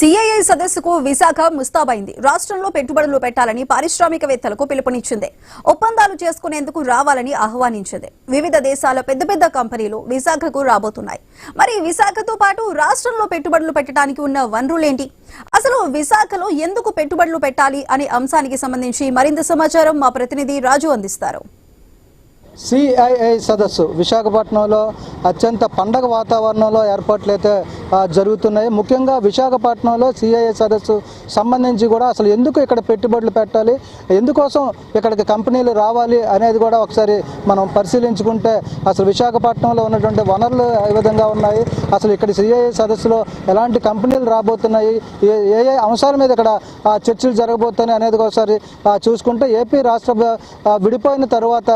CII సదస్సుకు విశాఖ ముస్తాబైంది. రాష్ట్రంలో పెట్టుబడులు పెట్టాలని పారిశ్రామికవేత్తలకు పిలుపునిచ్చింది. ఒప్పందాలు చేసుకునేందుకు రావాలని ఆహ్వానించింది. వివిధ దేశాల పెద్ద పెద్ద కంపెనీలు విశాఖకు రాబోతున్నాయి. మరి విశాఖతో పాటు రాష్ట్రంలో పెట్టుబడులు పెట్టడానికి ఉన్న వనరులేంటి? అసలు విశాఖలో ఎందుకు పెట్టుబడులు పెట్టాలి అనే అంశానికి సంబంధించి మరింత సమాచారం మా ప్రతినిధి రాజు అందిస్తారు. సిఐఐ సదస్సు విశాఖపట్నంలో అత్యంత పండగ వాతావరణంలో ఏర్పాట్లు అయితే జరుగుతున్నాయి. ముఖ్యంగా విశాఖపట్నంలో సిఐఐ సదస్సు సంబంధించి కూడా అసలు ఎందుకు ఇక్కడ పెట్టుబడులు పెట్టాలి, ఎందుకోసం ఇక్కడికి కంపెనీలు రావాలి అనేది కూడా ఒకసారి మనం పరిశీలించుకుంటే అసలు విశాఖపట్నంలో ఉన్నటువంటి వనరులు ఏ విధంగా ఉన్నాయి, అసలు ఇక్కడ సిఐఐ సదస్సులో ఎలాంటి కంపెనీలు రాబోతున్నాయి, ఏ ఏ అంశాల మీద ఇక్కడ చర్చలు జరగబోతున్నాయి అనేది ఒకసారి చూసుకుంటే ఏపీ రాష్ట్ర విడిపోయిన తర్వాత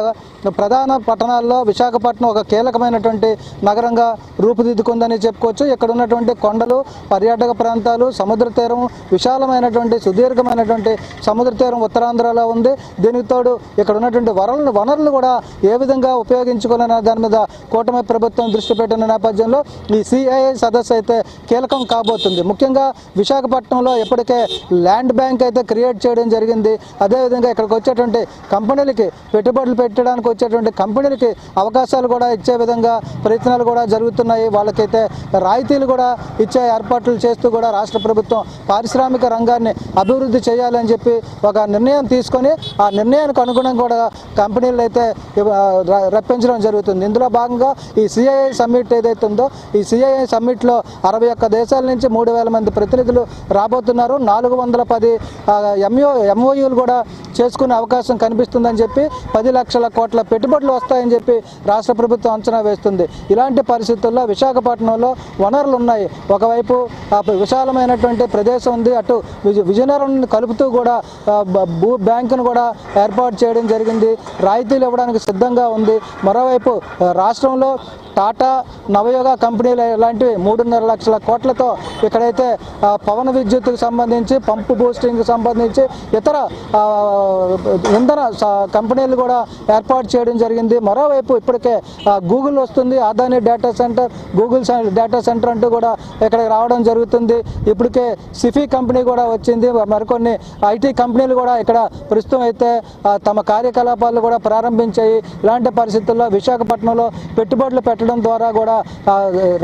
ప్రధాన పట్టణాల్లో విశాఖపట్నం ఒక కీలకమైనటువంటి నగరంగా రూపుదిద్దుకుందని చెప్పుకోవచ్చు. ఇక్కడ ఉన్నటువంటి కొండలు, పర్యాటక ప్రాంతాలు, సముద్ర తీరం, విశాలమైనటువంటి సుదీర్ఘమైనటువంటి సముద్ర తీరం ఉత్తరాంధ్రలో ఉంది. దీనికి తోడు ఇక్కడ ఉన్నటువంటి వనరులు కూడా ఏ విధంగా ఉపయోగించుకోవాలనే దాని మీద కూటమి ప్రభుత్వం దృష్టి పెట్టిన నేపథ్యంలో ఈ సిఐఐ సదస్సు అయితే కీలకం కాబోతుంది. ముఖ్యంగా విశాఖపట్నంలో ఇప్పటికే ల్యాండ్ బ్యాంక్ అయితే క్రియేట్ చేయడం జరిగింది. అదేవిధంగా ఇక్కడికి వచ్చేటువంటి కంపెనీలకి పెట్టుబడులు పెట్టడానికి వచ్చేటువంటి కంపెనీలకి అవకాశాలు కూడా ఇచ్చే విధంగా ప్రయత్నాలు కూడా జరుగుతున్నాయి. వాళ్ళకైతే రాయితీలు కూడా ఇచ్చే ఏర్పాట్లు చేస్తూ కూడా రాష్ట్ర ప్రభుత్వం పారిశ్రామిక రంగాన్ని అభివృద్ధి చేయాలని చెప్పి ఒక నిర్ణయం తీసుకొని ఆ నిర్ణయానికి అనుగుణంగా కూడా కంపెనీలు అయితే రప్పించడం జరుగుతుంది. ఇందులో భాగంగా ఈ సిఐఐ సమ్మిట్ ఏదైతే ఉందో ఈ సిఐఐ సమ్మిట్లో 61 దేశాల నుంచి 3,000 మంది ప్రతినిధులు రాబోతున్నారు. 410 ఎంఓయూలు కూడా చేసుకునే అవకాశం కనిపిస్తుందని చెప్పి 10 లక్షల కోట్ల పెట్టుబడులు వస్తాయని చెప్పి రాష్ట్ర ప్రభుత్వం అంచనా వేస్తుంది. ఇలాంటి పరిస్థితుల్లో విశాఖపట్నంలో వనరులు ఉన్నాయి. ఒకవైపు విశాలమైనటువంటి ప్రదేశం ఉంది, అటు విజయనగరం కలుపుతూ కూడా భూ బ్యాంకును కూడా ఏర్పాటు చేయడం జరిగింది. రాయితీలు ఇవ్వడానికి సిద్ధంగా ఉంది. మరోవైపు రాష్ట్రంలో టాటా, నవయోగ కంపెనీలు ఇలాంటివి 3.5 లక్షల కోట్లతో ఇక్కడైతే పవన విద్యుత్తుకు సంబంధించి, పంపు బూస్టింగ్కి సంబంధించి ఇతర ఇంధన కంపెనీలు కూడా ఏర్పాటు చేయడం జరిగింది. మరోవైపు ఇప్పటికే గూగుల్ వస్తుంది, Adani data centre, Google data centre అంటూ కూడా ఇక్కడికి రావడం జరుగుతుంది. ఇప్పటికే సిఫీ కంపెనీ కూడా వచ్చింది. మరికొన్ని ఐటీ కంపెనీలు కూడా ఇక్కడ ప్రస్తుతం అయితే తమ కార్యకలాపాలు కూడా ప్రారంభించాయి. ఇలాంటి పరిస్థితుల్లో విశాఖపట్నంలో పెట్టుబడులు పెట్టడం ద్వారా కూడా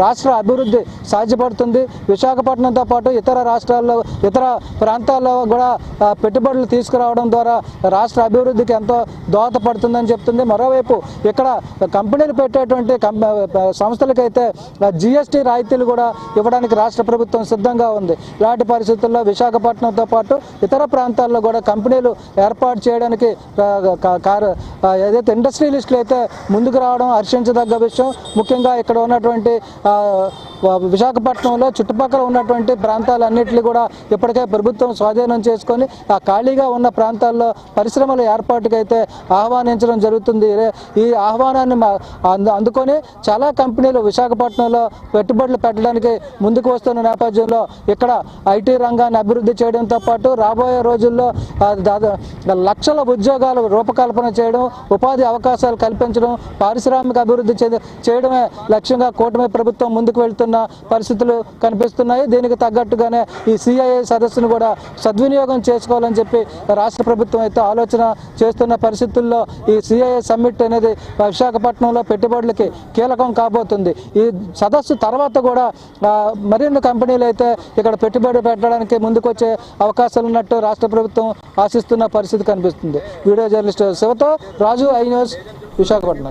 రాష్ట్ర అభివృద్ధి సాధ్యపడుతుంది. విశాఖపట్నంతో పాటు ఇతర రాష్ట్రాల్లో, ఇతర ప్రాంతాల్లో కూడా పెట్టుబడులు తీసుకురావడం ద్వారా రాష్ట్ర అభివృద్ధికి ఎంతో దోహదపడుతుందని చెప్తుంది. మరోవైపు ఇక్కడ కంపెనీలు పెట్టేటువంటి సంస్థలకైతే జిఎస్టీ రాయితీలు కూడా ఇవ్వడానికి రాష్ట్ర ప్రభుత్వం సిద్ధంగా ఉంది. ఇలాంటి పరిస్థితుల్లో విశాఖపట్నంతో పాటు ఇతర ప్రాంతాల్లో కూడా కంపెనీలు ఏర్పాటు చేయడానికి ఏదైతే ఇండస్ట్రియలిస్టులు అయితే ముందుకు రావడం హర్షించదగ్గ విషయం. ముఖ్యంగా ఇక్కడ ఉన్నటువంటి విశాఖపట్నంలో చుట్టుపక్కల ఉన్నటువంటి ప్రాంతాలన్నింటినీ కూడా ఇప్పటికే ప్రభుత్వం స్వాధీనం చేసుకొని ఆ ఖాళీగా ఉన్న ప్రాంతాల్లో పరిశ్రమల ఏర్పాటుకైతే ఆహ్వానించడం జరుగుతుంది. ఈ ఆహ్వానాన్ని అందుకొని చాలా కంపెనీలు విశాఖపట్నంలో పెట్టుబడులు పెట్టడానికి ముందుకు వస్తున్న నేపథ్యంలో ఇక్కడ ఐటీ రంగాన్ని అభివృద్ధి చేయడంతో పాటు రాబోయే రోజుల్లో లక్షల ఉద్యోగాలు రూపకల్పన చేయడం, ఉపాధి అవకాశాలు కల్పించడం, పారిశ్రామిక అభివృద్ధి చేయడమే లక్ష్యంగా కూటమి ప్రభుత్వం ముందుకు వెళ్తున్న పరిస్థితులు కనిపిస్తున్నాయి. దీనికి తగ్గట్టుగానే ఈ సిఐఐ సదస్సును కూడా సద్వినియోగం చేసుకోవాలని చెప్పి రాష్ట్ర ప్రభుత్వం అయితే ఆలోచన చేస్తున్న పరిస్థితుల్లో ఈ సిఐఐ సమ్మిట్ అనేది విశాఖపట్నంలో పెట్టుబడులకి కీలకం కాబోతుంది. ఈ సదస్సు తర్వాత కూడా మరిన్ని కంపెనీలు అయితే ఇక్కడ పెట్టుబడి పెట్టడానికి ముందుకొచ్చే అవకాశాలు ఉన్నట్టు రాష్ట్ర ప్రభుత్వం ఆశిస్తున్న పరిస్థితి కనిపిస్తుంది. వీడియో జర్నలిస్ట్ శివతో రాజు, ఐ న్యూస్, విశాఖపట్నం.